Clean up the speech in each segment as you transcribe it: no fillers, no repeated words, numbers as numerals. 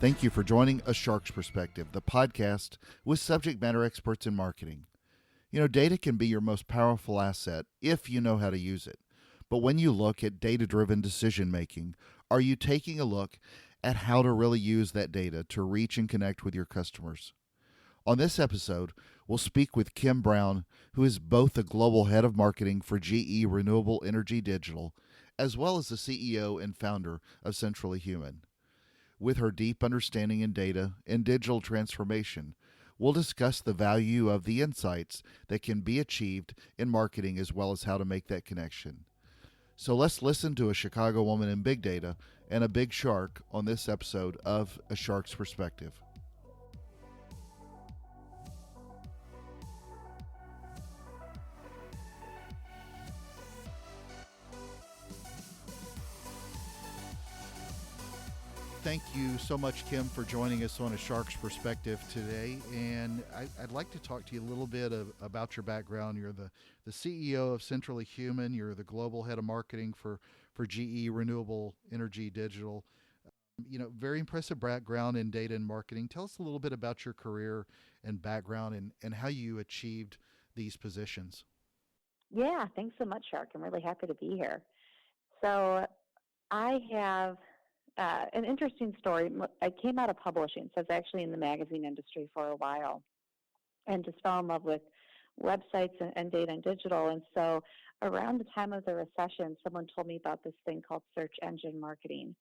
Thank you for joining A Shark's Perspective, the podcast with subject matter experts in marketing. You know, data can be your most powerful asset if you know how to use it. But when you look at data driven decision making, are you taking a look at how to really use that data to reach and connect with your customers? On this episode, we'll speak with Kim Brown, who is both the global head of marketing for GE Renewable Energy Digital, as well as the CEO and founder of Centrally Human. With her deep understanding in data and digital transformation, we'll discuss the value of the insights that can be achieved in marketing as well as how to make that connection. So let's listen to a Chicago woman in big data and a big shark on this episode of A Shark's Perspective. Thank you so much, Kim, for joining us on A Shark's Perspective today. And I'd like to talk to you a little bit about your background. You're the CEO of Centrally Human. You're the global head of marketing for GE Renewable Energy Digital. Very impressive background in data and marketing. Tell us a little bit about your career and background and how you achieved these positions. Yeah, thanks so much, Shark. I'm really happy to be here. So I have an interesting story. I came out of publishing, so I was actually in the magazine industry for a while and just fell in love with websites and data and digital. And so around the time of the recession, someone told me about this thing called search engine marketing.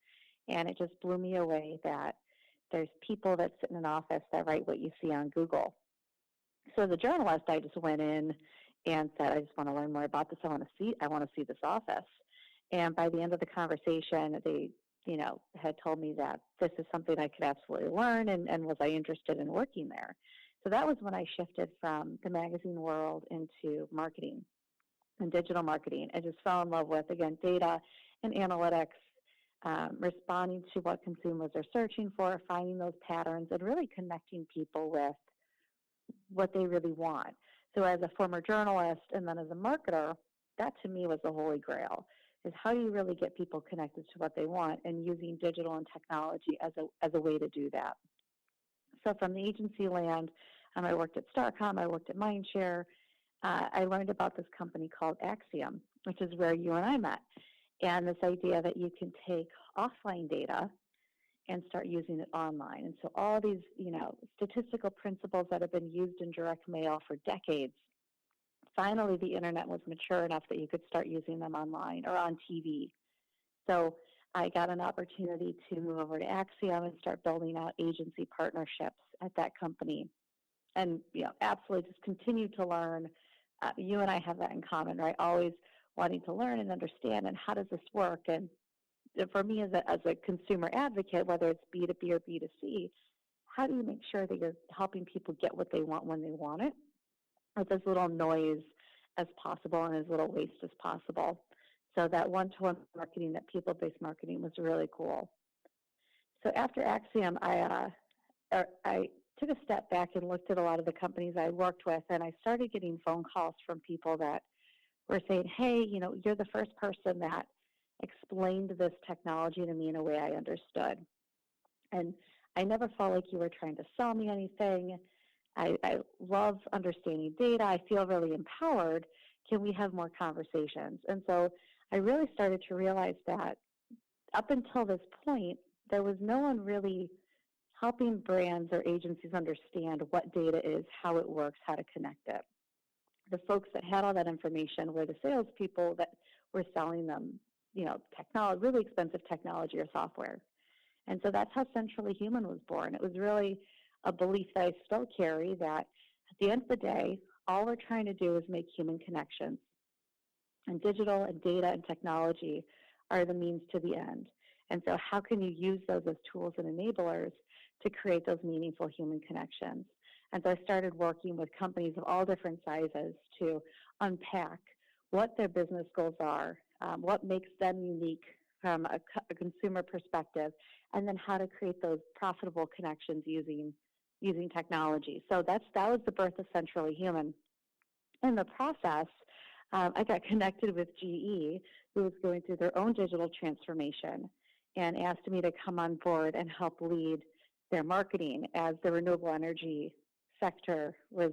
And it just blew me away that there's people that sit in an office that write what you see on Google. So as a journalist, I just went in and said, I just want to learn more about this. I want to see this office. And by the end of the conversation, they, had told me that this is something I could absolutely learn and was I interested in working there. So that was when I shifted from the magazine world into marketing and digital marketing. I just fell in love with, again, data and analytics, responding to what consumers are searching for, finding those patterns, and really connecting people with what they really want. So as a former journalist and then as a marketer, that to me was the holy grail, is how do you really get people connected to what they want and using digital and technology as a way to do that. So from the agency land, I worked at Starcom, I worked at Mindshare. I learned about this company called Acxiom, which is where you and I met. And this idea that you can take offline data and start using it online. And so all these, statistical principles that have been used in direct mail for decades, finally the internet was mature enough that you could start using them online or on TV. So I got an opportunity to move over to Acxiom and start building out agency partnerships at that company. And, absolutely just continue to learn. You and I have that in common, right? Always wanting to learn and understand, and how does this work? And for me as a consumer advocate, whether it's B2B or B2C, how do you make sure that you're helping people get what they want when they want it with as little noise as possible and as little waste as possible? So that one-to-one marketing, that people-based marketing was really cool. So after Acxiom, I took a step back and looked at a lot of the companies I worked with, and I started getting phone calls from people that were saying, hey, you're the first person that explained this technology to me in a way I understood. And I never felt like you were trying to sell me anything. I love understanding data. I feel really empowered. Can we have more conversations? And so I really started to realize that up until this point, there was no one really helping brands or agencies understand what data is, how it works, how to connect it. The folks that had all that information were the salespeople that were selling them, technology, really expensive technology or software. And so that's how Centrally Human was born. It was really a belief that I still carry, that at the end of the day, all we're trying to do is make human connections. And digital and data and technology are the means to the end. And so how can you use those as tools and enablers to create those meaningful human connections? And so I started working with companies of all different sizes to unpack what their business goals are, what makes them unique from a consumer perspective, and then how to create those profitable connections using technology. So that was the birth of Centrally Human. In the process, I got connected with GE, who was going through their own digital transformation, and asked me to come on board and help lead their marketing as the renewable energy sector was,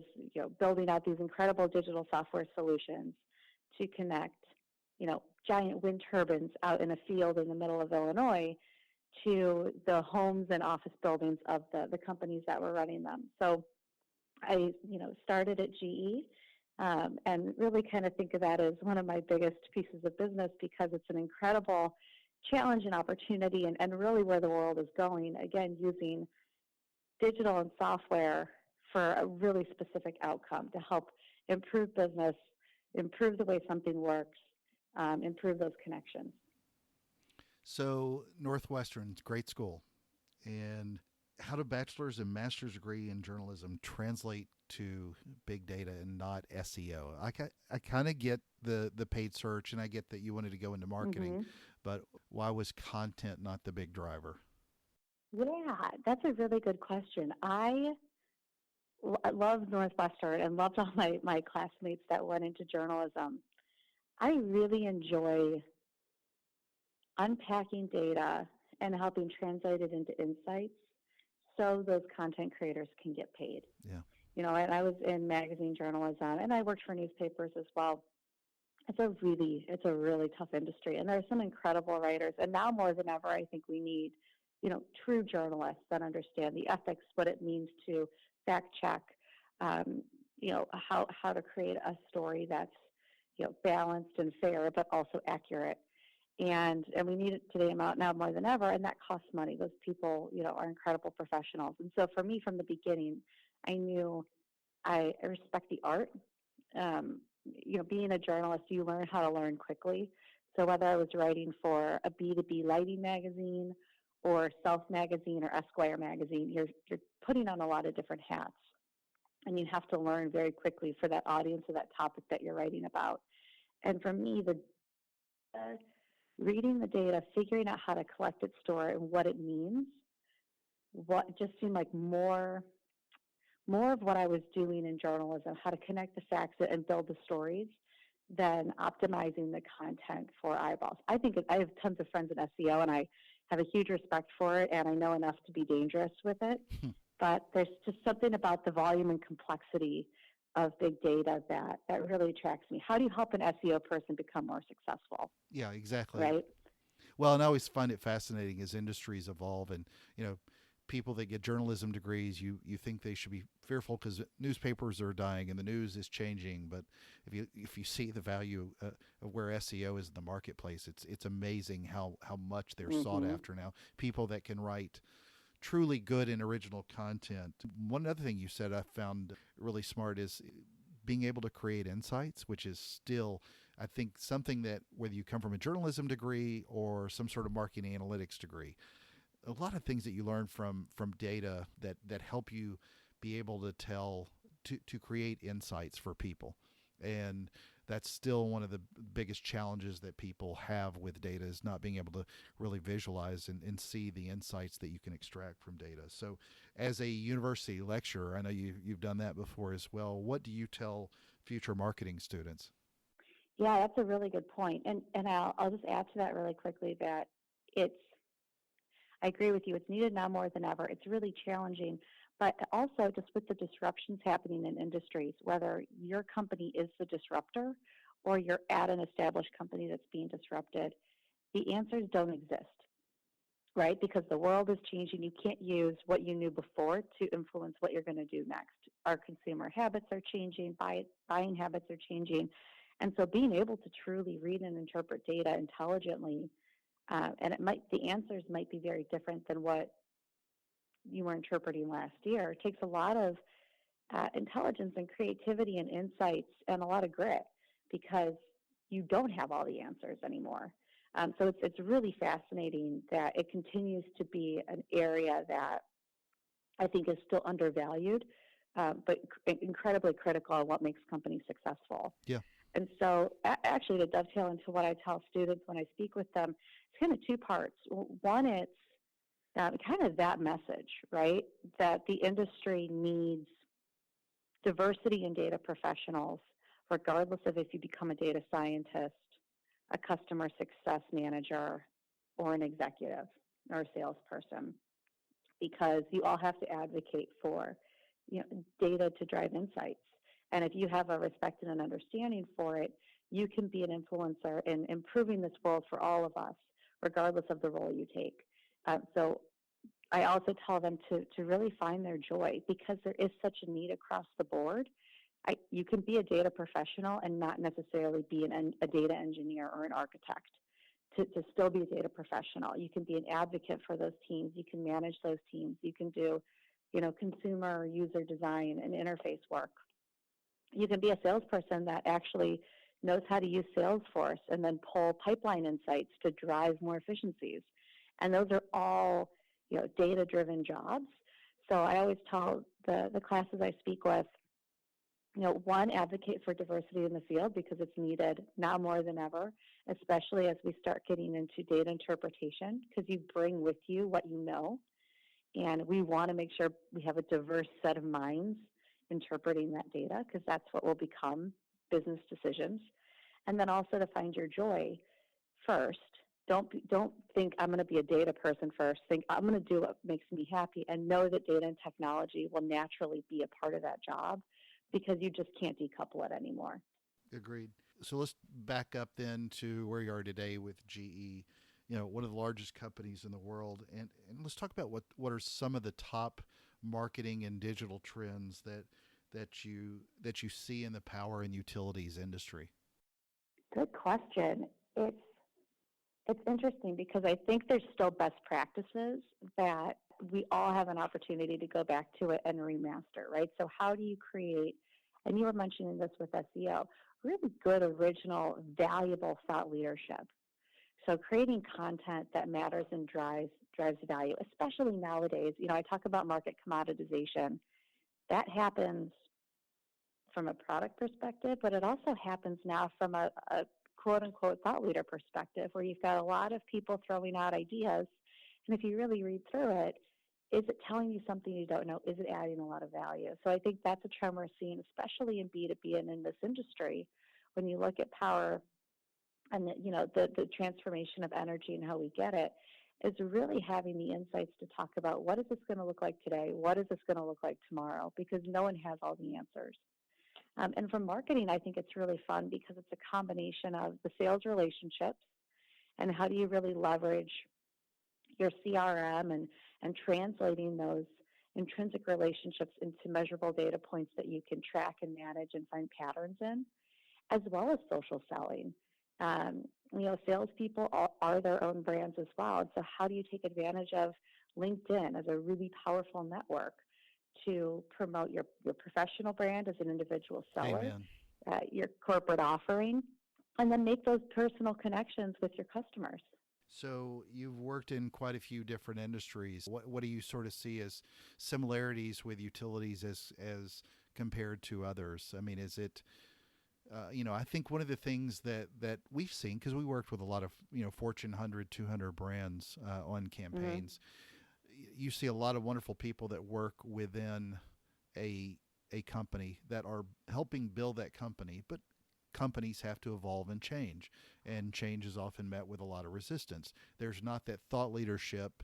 building out these incredible digital software solutions to connect, giant wind turbines out in a field in the middle of Illinois to the homes and office buildings of the companies that were running them. So I, started at GE, and really kind of think of that as one of my biggest pieces of business because it's an incredible challenge and opportunity and really where the world is going, again, using digital and software for a really specific outcome to help improve business, improve the way something works, improve those connections. So Northwestern's great school. And how do bachelor's and master's degree in journalism translate to big data and not SEO? I kind of get the paid search, and I get that you wanted to go into marketing, but why was content not the big driver? Yeah, that's a really good question. I love Northwestern and loved all my classmates that went into journalism. I really enjoy unpacking data and helping translate it into insights so those content creators can get paid. Yeah. And I was in magazine journalism and I worked for newspapers as well. It's a really tough industry, and there are some incredible writers. And now more than ever, I think we need, true journalists that understand the ethics, what it means to fact check, how to create a story that's, balanced and fair, but also accurate. And we need it today now more than ever, and that costs money. Those people, are incredible professionals. And so for me, from the beginning, I knew I respect the art. Being a journalist, you learn how to learn quickly. So whether I was writing for a B2B lighting magazine or Self magazine or Esquire magazine, you're putting on a lot of different hats. And you have to learn very quickly for that audience or that topic that you're writing about. And for me, reading the data, figuring out how to collect its story and what it means, what just seemed like more of what I was doing in journalism, how to connect the facts and build the stories, than optimizing the content for eyeballs. I think I have tons of friends in SEO, and I have a huge respect for it, and I know enough to be dangerous with it. But there's just something about the volume and complexity of big data that really attracts me. How do you help an SEO person become more successful? Yeah, exactly. Right? Well, and I always find it fascinating as industries evolve, and people that get journalism degrees, you think they should be fearful because newspapers are dying and the news is changing. But if you see the value of where SEO is in the marketplace, it's amazing how much they're sought after now. People that can write truly good and original content. One other thing you said I found really smart is being able to create insights, which is still, I think, something that whether you come from a journalism degree or some sort of marketing analytics degree, a lot of things that you learn from data that help you be able to create insights for people. And that's still one of the biggest challenges that people have with data, is not being able to really visualize and see the insights that you can extract from data. So as a university lecturer, I know you've done that before as well. What do you tell future marketing students? Yeah, that's a really good point. And I'll just add to that really quickly that I agree with you. It's needed now more than ever. It's really challenging. But also, just with the disruptions happening in industries, whether your company is the disruptor or you're at an established company that's being disrupted, the answers don't exist, right? Because the world is changing. You can't use what you knew before to influence what you're going to do next. Our consumer habits are changing, buying habits are changing. And so being able to truly read and interpret data intelligently, and the answers might be very different than what you were interpreting last year. It takes a lot of intelligence and creativity and insights and a lot of grit, because you don't have all the answers anymore. So it's really fascinating that it continues to be an area that I think is still undervalued, but incredibly critical of what makes companies successful. Yeah. And so actually, to dovetail into what I tell students when I speak with them, it's kind of two parts. One, it's kind of that message, right? That the industry needs diversity in data professionals, regardless of if you become a data scientist, a customer success manager, or an executive or a salesperson. because you all have to advocate for, data to drive insights. And if you have a respect and an understanding for it, you can be an influencer in improving this world for all of us, regardless of the role you take. So I also tell them to really find their joy, because there is such a need across the board. You can be a data professional and not necessarily be a data engineer or an architect. To still be a data professional, you can be an advocate for those teams. You can manage those teams. You can do, consumer or user design and interface work. You can be a salesperson that actually knows how to use Salesforce and then pull pipeline insights to drive more efficiencies. And those are all, data-driven jobs. So I always tell the classes I speak with, one, advocate for diversity in the field, because it's needed now more than ever, especially as we start getting into data interpretation, because you bring with you what you know. And we want to make sure we have a diverse set of minds interpreting that data, because that's what will become business decisions. And then also to find your joy first. Don't think I'm going to be a data person first. Think I'm going to do what makes me happy, and know that data and technology will naturally be a part of that job, because you just can't decouple it anymore. Agreed. So let's back up then to where you are today with GE, one of the largest companies in the world. And let's talk about what are some of the top marketing and digital trends that you see in the power and utilities industry. Good question. It's interesting, because I think there's still best practices that we all have an opportunity to go back to it and remaster, right? So how do you create, and you were mentioning this with SEO, really good, original, valuable thought leadership. So creating content that matters and drives value, especially nowadays. I talk about market commoditization. That happens from a product perspective, but it also happens now from a quote-unquote thought leader perspective, where you've got a lot of people throwing out ideas. And if you really read through it, is it telling you something you don't know? Is it adding a lot of value? So I think that's a trend we're seeing, especially in B2B and in this industry, when you look at power and the transformation of energy and how we get it, is really having the insights to talk about, what is this going to look like today? What is this going to look like tomorrow? Because no one has all the answers. And from marketing, I think it's really fun, because it's a combination of the sales relationships and how do you really leverage your CRM and translating those intrinsic relationships into measurable data points that you can track and manage and find patterns in, as well as social selling. Salespeople are their own brands as well. And so how do you take advantage of LinkedIn as a really powerful network to promote your professional brand as an individual seller, your corporate offering, and then make those personal connections with your customers? So you've worked in quite a few different industries. What do you sort of see as similarities with utilities as compared to others? I mean, is it, I think one of the things that we've seen, because we worked with a lot of, Fortune 100, 200 brands on campaigns, you see a lot of wonderful people that work within a company that are helping build that company, but companies have to evolve and change is often met with a lot of resistance. There's not that thought leadership,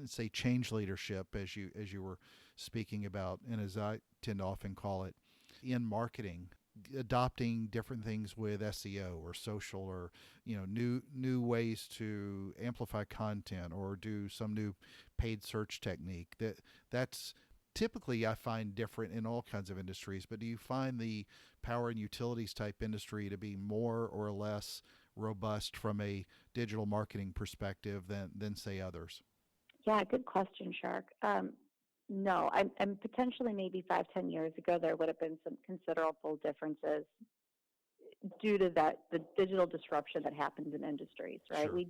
say change leadership, as you were speaking about, and as I tend to often call it, in marketing, adopting different things with SEO or social, or new ways to amplify content or do some new paid search technique. That's typically, I find, different in all kinds of industries. But do you find the power and utilities type industry to be more or less robust from a digital marketing perspective than say others? Yeah, good question, Shark. No, I'm potentially maybe 5-10 years ago, there would have been some considerable differences due to the digital disruption that happens in industries, right? Sure. We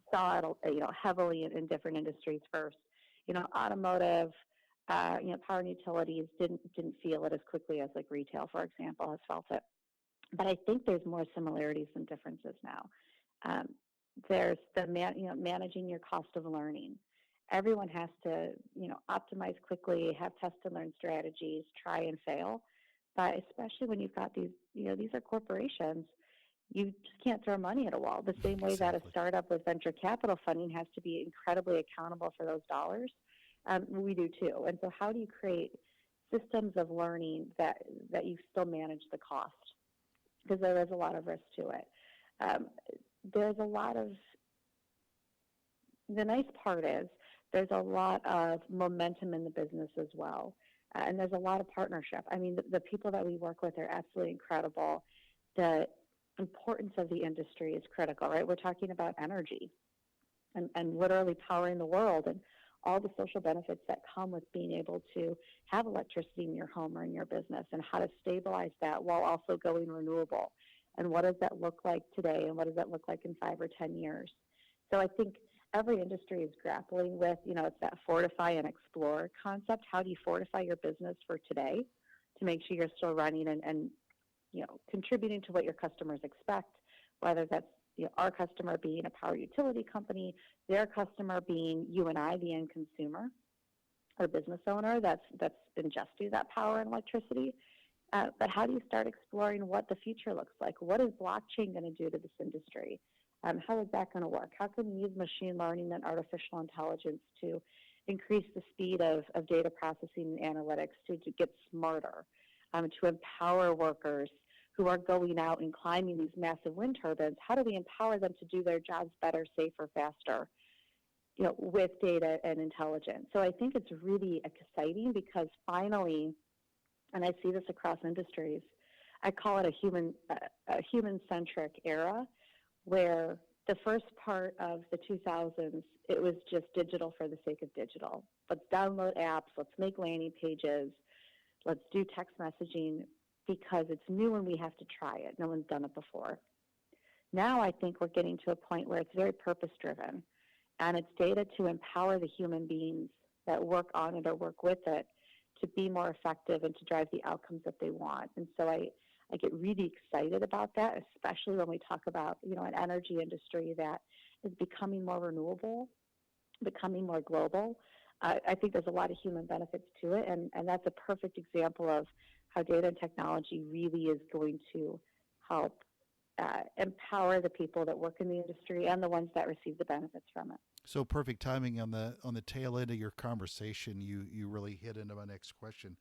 saw it, heavily in different industries first. Automotive, power and utilities didn't feel it as quickly as like retail, for example, has felt it. But I think there's more similarities than differences now. There's the managing your cost of learning. Everyone has to, optimize quickly, have test and learn strategies, try and fail. But especially when you've got these, these are corporations, you just can't throw money at a wall. The same way that a startup with venture capital funding has to be incredibly accountable for those dollars. We do too. And so, how do you create systems of learning that you still manage the cost? Because there is a lot of risk to it. Um, there's a lot of the nice part is there's a lot of momentum in the business as well. And there's a lot of partnership. I mean, the people that we work with are absolutely incredible. The importance of the industry is critical, right? We're talking about energy and literally powering the world and all the social benefits that come with being able to have electricity in your home or in your business and how to stabilize that while also going renewable. And what does that look like today and what does that look like in 5 or 10 years? So I think every industry is grappling with, it's that fortify and explore concept. How do you fortify your business for today to make sure you're still running and contributing to what your customers expect, whether that's our customer being a power utility company, their customer being you and I, the end consumer or business owner that's ingesting that power and electricity. But how do you start exploring what the future looks like? What is blockchain going to do to this industry? How is that going to work? How can we use machine learning and artificial intelligence to increase the speed of data processing and analytics to get smarter, to empower workers who are going out and climbing these massive wind turbines? How do we empower them to do their jobs better, safer, faster, with data and intelligence? So I think it's really exciting because finally, and I see this across industries, I call it a human-centric era, where the first part of the 2000s, it was just digital for the sake of digital. Let's download apps, let's make landing pages, let's do text messaging because it's new and we have to try it. No one's done it before. Now I think we're getting to a point where it's very purpose-driven, and it's data to empower the human beings that work on it or work with it to be more effective and to drive the outcomes that they want. And so I get really excited about that, especially when we talk about, an energy industry that is becoming more renewable, becoming more global. I think there's a lot of human benefits to it, and that's a perfect example of how data and technology really is going to help empower the people that work in the industry and the ones that receive the benefits from it. So perfect timing on the tail end of your conversation. You really hit into my next question.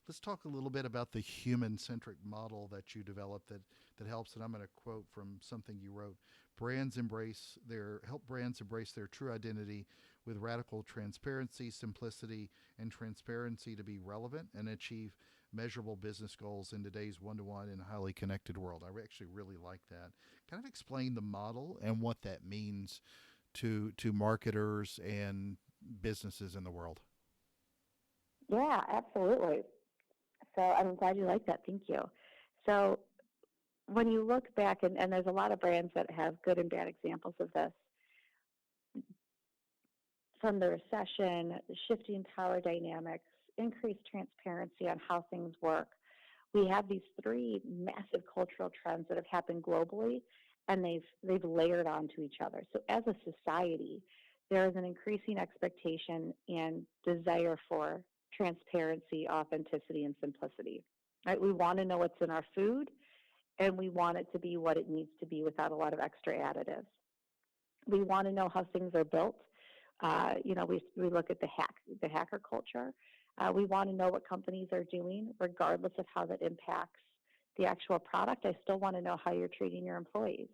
Let's talk a little bit about the human-centric model that you developed that helps. And I'm going to quote from something you wrote: help brands embrace their true identity with radical transparency, simplicity, and transparency to be relevant and achieve measurable business goals in today's one-to-one and highly connected world. I actually really like that. Kind of explain the model and what that means to marketers and businesses in the world. Yeah, absolutely. So I'm glad you like that. Thank you. So when you look back, and there's a lot of brands that have good and bad examples of this, from the recession, shifting power dynamics, increased transparency on how things work, we have these 3 massive cultural trends that have happened globally, and they've layered onto each other. So as a society, there is an increasing expectation and desire for transparency, authenticity, and simplicity. Right? We want to know what's in our food, and we want it to be what it needs to be without a lot of extra additives. We want to know how things are built. We look at the hacker culture. We want to know what companies are doing, regardless of how that impacts the actual product. I still want to know how you're treating your employees.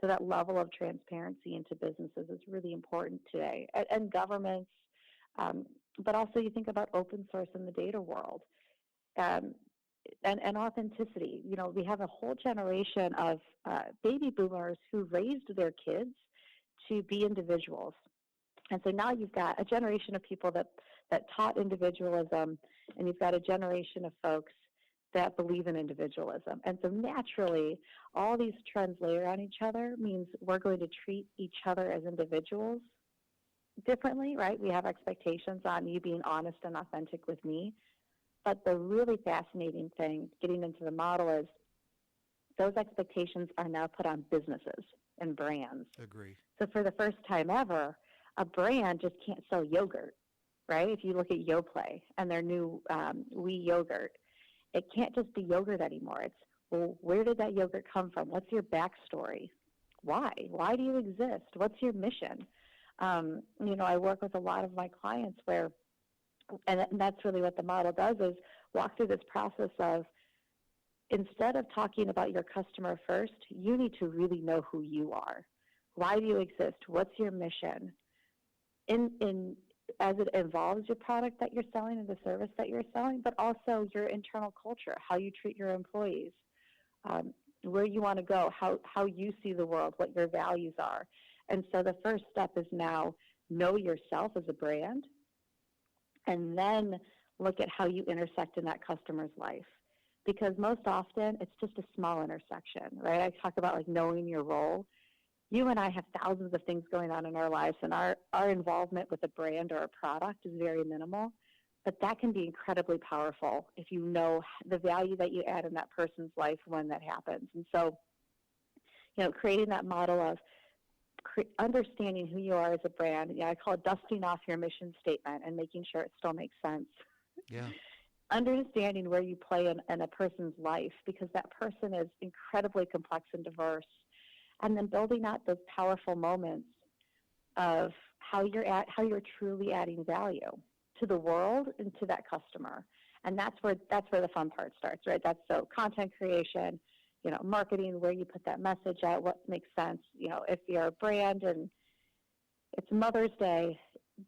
So that level of transparency into businesses is really important today, and governments. But also you think about open source in the data world, and authenticity. We have a whole generation of baby boomers who raised their kids to be individuals. And so now you've got a generation of people that taught individualism, and you've got a generation of folks that believe in individualism. And so naturally, all these trends layer on each other means we're going to treat each other as individuals differently, right? We have expectations on you being honest and authentic with me. But the really fascinating thing, getting into the model, is those expectations are now put on businesses and brands. Agree. So for the first time ever, a brand just can't sell yogurt, right? If you look at Yoplait and their new Oui yogurt, it can't just be yogurt anymore. It's, well, where did that yogurt come from? What's your backstory? Why? Why do you exist? What's your mission? I work with a lot of my clients where And that's really what the model does, is walk through this process of, instead of talking about your customer first, you need to really know who you are. Why do you exist? What's your mission? As it involves your product that you're selling and the service that you're selling, but also your internal culture, how you treat your employees, where you want to go, how you see the world, what your values are. And so the first step is now know yourself as a brand, and then look at how you intersect in that customer's life. Because most often it's just a small intersection, right? I talk about like knowing your role. You and I have thousands of things going on in our lives, and our involvement with a brand or a product is very minimal. But that can be incredibly powerful if you know the value that you add in that person's life when that happens. And so, creating that model of understanding who you are as a brand. I call it dusting off your mission statement and making sure it still makes sense. Yeah. Understanding where you play in a person's life, because that person is incredibly complex and diverse. And then building out those powerful moments of how you're truly adding value to the world and to that customer. And that's where the fun part starts, right? That's so content creation, marketing, where you put that message out, what makes sense. If you're a brand and it's Mother's Day,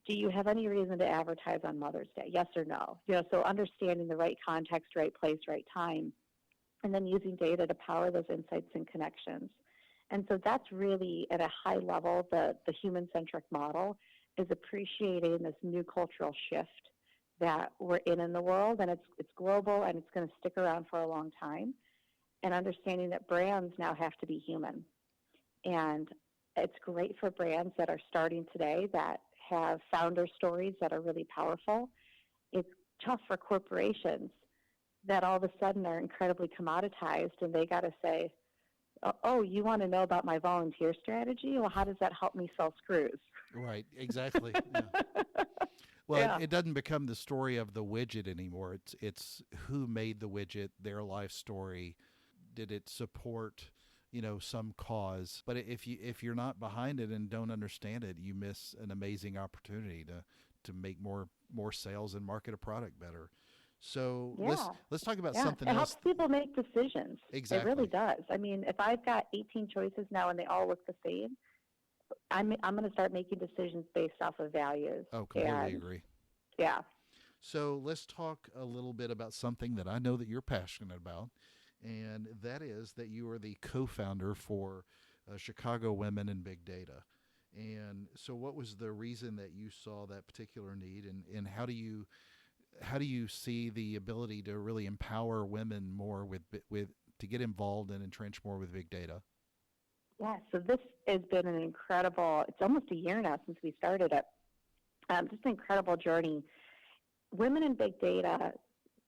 do you have any reason to advertise on Mother's Day? Yes or no? So understanding the right context, right place, right time, and then using data to power those insights and connections. And so that's really, at a high level, the human-centric model is appreciating this new cultural shift that we're in the world, and it's global, and it's going to stick around for a long time, and understanding that brands now have to be human. And it's great for brands that are starting today that have founder stories that are really powerful. It's tough for corporations that all of a sudden are incredibly commoditized, and they got to say, oh, you want to know about my volunteer strategy? Well, how does that help me sell screws? Right, exactly. Yeah. Well, Yeah. it doesn't become the story of the widget anymore. It's who made the widget, their life story. Did it support, some cause? But if you're not behind it and don't understand it, you miss an amazing opportunity to make more sales and market a product better. So Yeah. let's talk about Yeah. something It else. helps people make decisions. Exactly. It really does. I mean, if I've got 18 choices now and they all look the same, I'm going to start making decisions based off of values. Oh, completely And agree. yeah. So let's talk a little bit about something that I know that you're passionate about, and that is that you are the co-founder for Chicago Women in Big Data. And so what was the reason that you saw that particular need, and how do you see the ability to really empower women more with to get involved and entrench more with big data? Yeah, so this has been an incredible, it's almost a year now since we started it. Just an incredible journey. Women in Big Data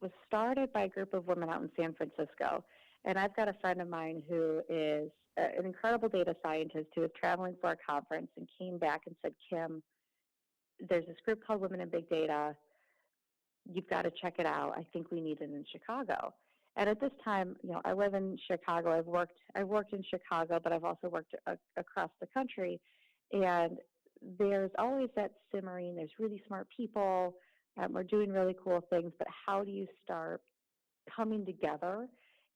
was started by a group of women out in San Francisco. And I've got a friend of mine who is an incredible data scientist who was traveling for a conference and came back and said, Kim, there's this group called Women in Big Data. You've got to check it out. I think we need it in Chicago. And at this time, I live in Chicago. I've worked in Chicago, but I've also worked across the country. And there's always that simmering. There's really smart people. We're doing really cool things. But how do you start coming together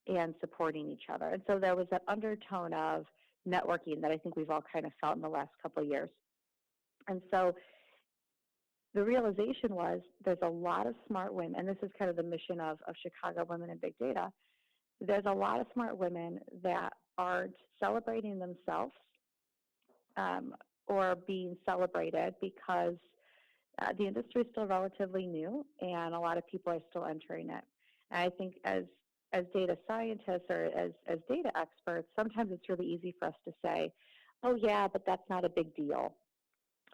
and supporting each other? And so there was that undertone of networking that I think we've all kind of felt in the last couple of years. And so the realization was there's a lot of smart women, and this is kind of the mission of Chicago Women in Big Data. There's a lot of smart women that aren't celebrating themselves or being celebrated because the industry is still relatively new and a lot of people are still entering it. And I think as data scientists or as data experts, sometimes it's really easy for us to say, oh yeah, but that's not a big deal,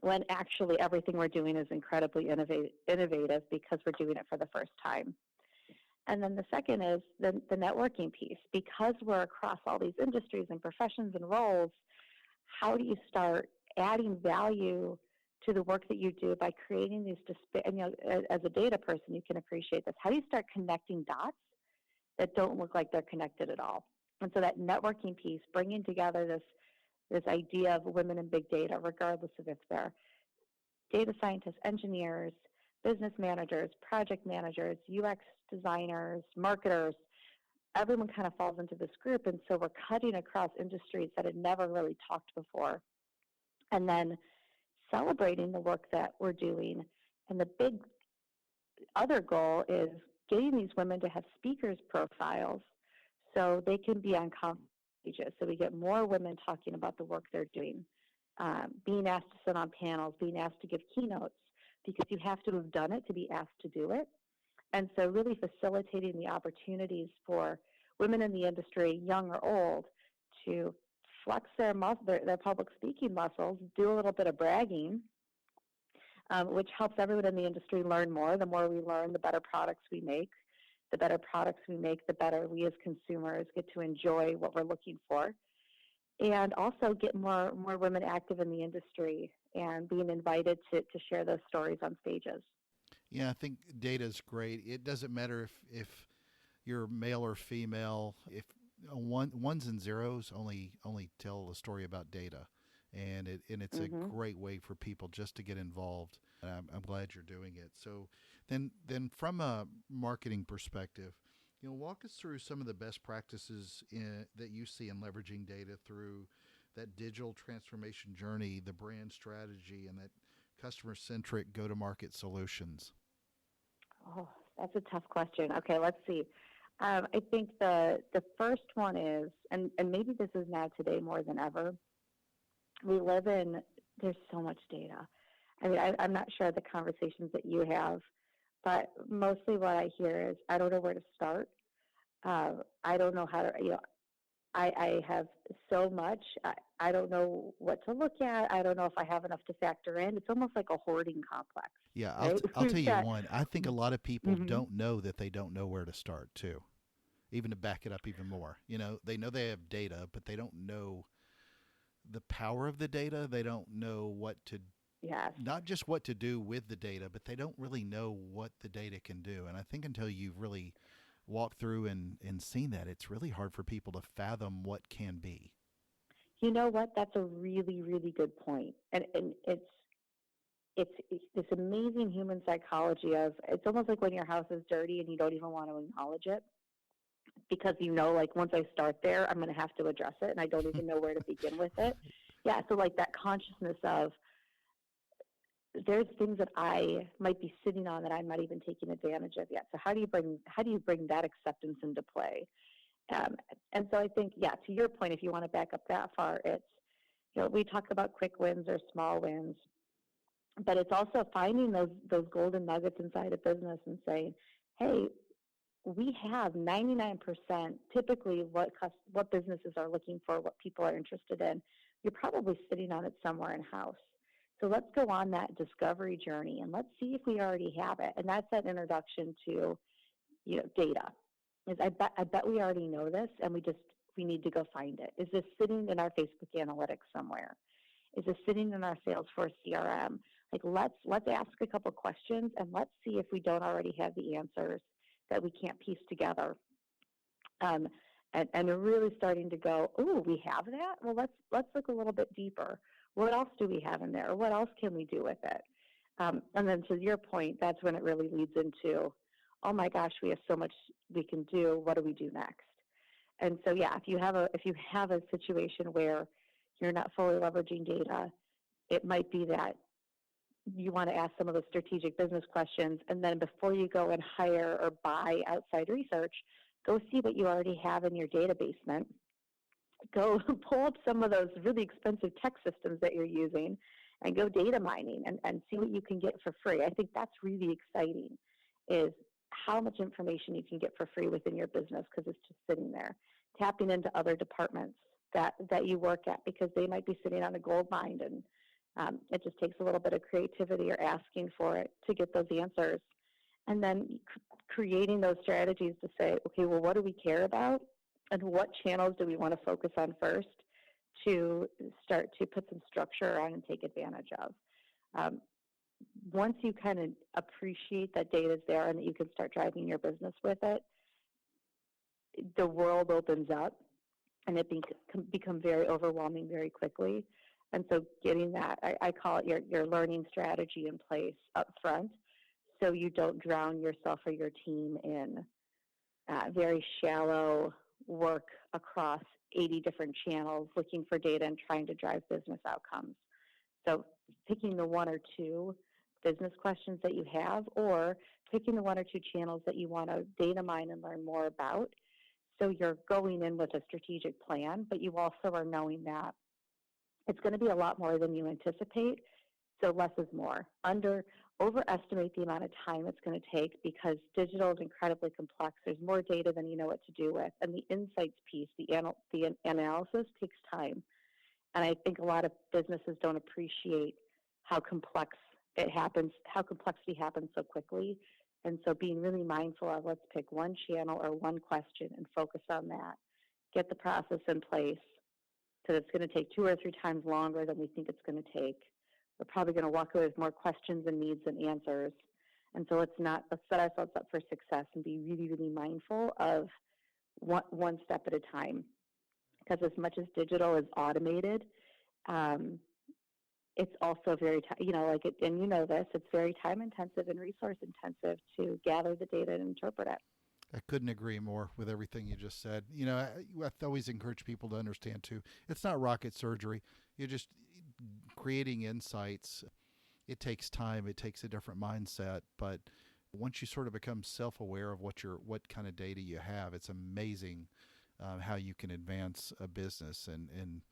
when actually everything we're doing is incredibly innovative because we're doing it for the first time. And then the second is the networking piece. Because we're across all these industries and professions and roles, how do you start adding value to the work that you do by creating these, as a data person, you can appreciate this. How do you start connecting dots that don't look like they're connected at all? And so that networking piece, bringing together this idea of women in big data, regardless of if they're data scientists, engineers, business managers, project managers, UX designers, marketers. Everyone kind of falls into this group. And so we're cutting across industries that had never really talked before. And then celebrating the work that we're doing. And the big other goal is getting these women to have speakers profiles so they can be on conference stages. So we get more women talking about the work they're doing, being asked to sit on panels, being asked to give keynotes, because you have to have done it to be asked to do it. And so really facilitating the opportunities for women in the industry, young or old, to flex their public speaking muscles, do a little bit of bragging, which helps everyone in the industry learn more. The more we learn, the better products we make. The better products we make, the better we as consumers get to enjoy what we're looking for. And also get more women active in the industry and being invited to share those stories on stages. Yeah, I think data is great. It doesn't matter if you're male or female. If ones and zeros only tell a story about data, and it's a great way for people just to get involved. And I'm glad you're doing it. So then from a marketing perspective, walk us through some of the best practices that you see in leveraging data through that digital transformation journey, the brand strategy, and that customer-centric go-to-market solutions. Oh, that's a tough question. Okay, let's see. I think the first one is, and maybe this is now today more than ever, there's so much data. I mean, I'm not sure the conversations that you have, but mostly what I hear is, I don't know where to start. I don't know how to, I have so much. I don't know what to look at. I don't know if I have enough to factor in. It's almost like a hoarding complex. Yeah, right? I'll tell you one. I think a lot of people don't know that they don't know where to start, too. Even to back it up even more. They know they have data, but they don't know the power of the data. They don't know not just what to do with the data, but they don't really know what the data can do. And I think until you've really walked through and seen that, it's really hard for people to fathom what can be. You know what? That's a really, really good point. And it's this amazing human psychology of, it's almost like when your house is dirty and you don't even want to acknowledge it, because like once I start there, I'm going to have to address it, and I don't even know where to begin with it. Yeah, so like that consciousness of, there's things that I might be sitting on that I'm not even taking advantage of yet. So how do you bring that acceptance into play? And so I think, to your point, if you want to back up that far, it's, we talk about quick wins or small wins, but it's also finding those golden nuggets inside a business and saying, hey, we have 99% typically what businesses are looking for, what people are interested in. You're probably sitting on it somewhere in-house. So let's go on that discovery journey and let's see if we already have it. And that's that introduction to, data. I bet we already know this, and we need to go find it. Is this sitting in our Facebook analytics somewhere? Is this sitting in our Salesforce CRM? Like, let's ask a couple questions and let's see if we don't already have the answers that we can't piece together. And really starting to go, oh, we have that? Well, let's look a little bit deeper. What else do we have in there? What else can we do with it? And then to your point, that's when it really leads into, oh my gosh, we have so much we can do. What do we do next? And so, if you have a situation where you're not fully leveraging data, it might be that you want to ask some of those strategic business questions, and then before you go and hire or buy outside research, go see what you already have in your data basement. Go pull up some of those really expensive tech systems that you're using and go data mining and see what you can get for free. I think that's really exciting, is how much information you can get for free within your business, because it's just sitting there. Tapping into other departments that you work at, because they might be sitting on a gold mine, and it just takes a little bit of creativity or asking for it to get those answers. And then creating those strategies to say, okay, well, what do we care about? And what channels do we want to focus on first to start to put some structure on and take advantage of? Once you kind of appreciate that data is there and that you can start driving your business with it, the world opens up and it can become very overwhelming very quickly. And so getting that, I call it your learning strategy in place up front, so you don't drown yourself or your team in very shallow work across 80 different channels looking for data and trying to drive business outcomes. So picking the one or two business questions that you have, or picking the one or two channels that you want to data mine and learn more about. So you're going in with a strategic plan, but you also are knowing that it's going to be a lot more than you anticipate. So less is more. Overestimate the amount of time it's going to take, because digital is incredibly complex. There's more data than you know what to do with. And the insights piece, the analysis takes time. And I think a lot of businesses don't appreciate how complex it happens, how complexity happens so quickly. And so being really mindful of, let's pick one channel or one question and focus on that. Get the process in place, because it's going to take 2 or 3 times longer than we think it's going to take. We're probably going to walk away with more questions and needs than answers. And so let's set ourselves up for success and be really, really mindful of one step at a time. Because as much as digital is automated, it's also very, and you know this, it's very time intensive and resource intensive to gather the data and interpret it. I couldn't agree more with everything you just said. I always encourage people to understand too, it's not rocket surgery. You're just creating insights. It takes time. It takes a different mindset. But once you sort of become self-aware of what kind of data you have, it's amazing how you can advance a business and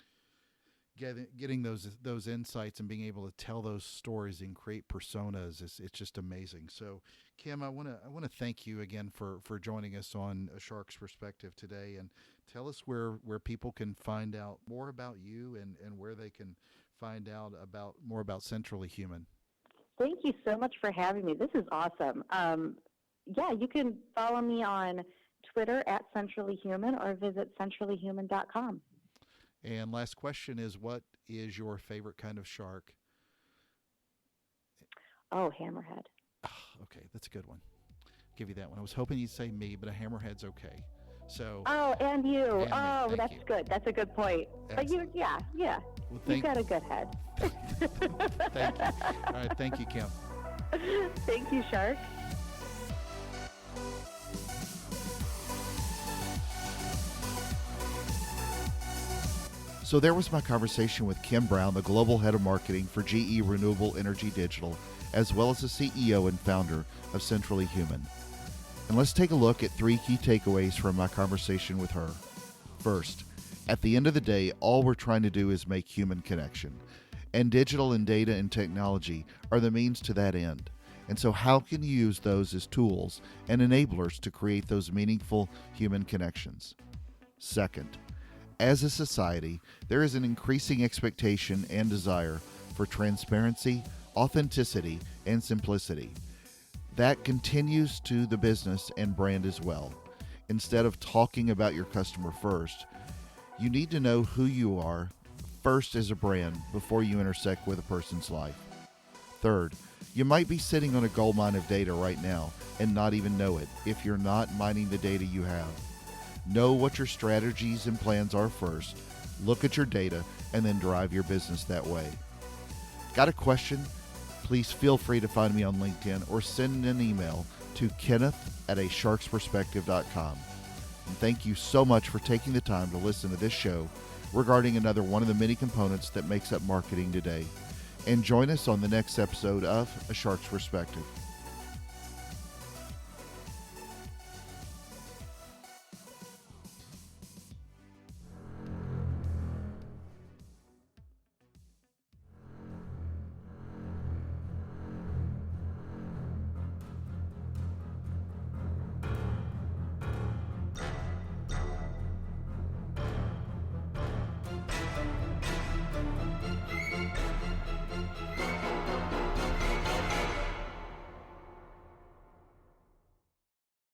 getting those insights and being able to tell those stories and create personas. It's just amazing. So, Kim, I want to thank you again for joining us on A Shark's Perspective today, and tell us where people can find out more about you and where they can find out more about Centrally Human. Thank you so much for having me. This is awesome. You can follow me on Twitter at Centrally Human, or visit centrallyhuman.com. And last question is, what is your favorite kind of shark? Oh, hammerhead. Okay, that's a good one. I'll give you that one. I was hoping you'd say me, but a hammerhead's okay. So. Oh, and you. And that's you. Good. That's a good point. Excellent. But yeah. Well, You've got a good head. Thank you. All right, thank you, Kim. Thank you, Shark. So there was my conversation with Kim Brown, the Global Head of Marketing for GE Renewable Energy Digital, as well as the CEO and founder of Centrally Human. And let's take a look at 3 key takeaways from my conversation with her. First, at the end of the day, all we're trying to do is make human connection. And digital and data and technology are the means to that end. And so how can you use those as tools and enablers to create those meaningful human connections? Second, as a society, there is an increasing expectation and desire for transparency, authenticity, and simplicity. That continues to the business and brand as well. Instead of talking about your customer first, you need to know who you are first as a brand before you intersect with a person's life. Third, you might be sitting on a goldmine of data right now and not even know it if you're not mining the data you have. Know what your strategies and plans are first, look at your data, and then drive your business that way. Got a question? Please feel free to find me on LinkedIn or send an email to kenneth@asharksperspective.com. And thank you so much for taking the time to listen to this show regarding another one of the many components that makes up marketing today. And join us on the next episode of A Shark's Perspective.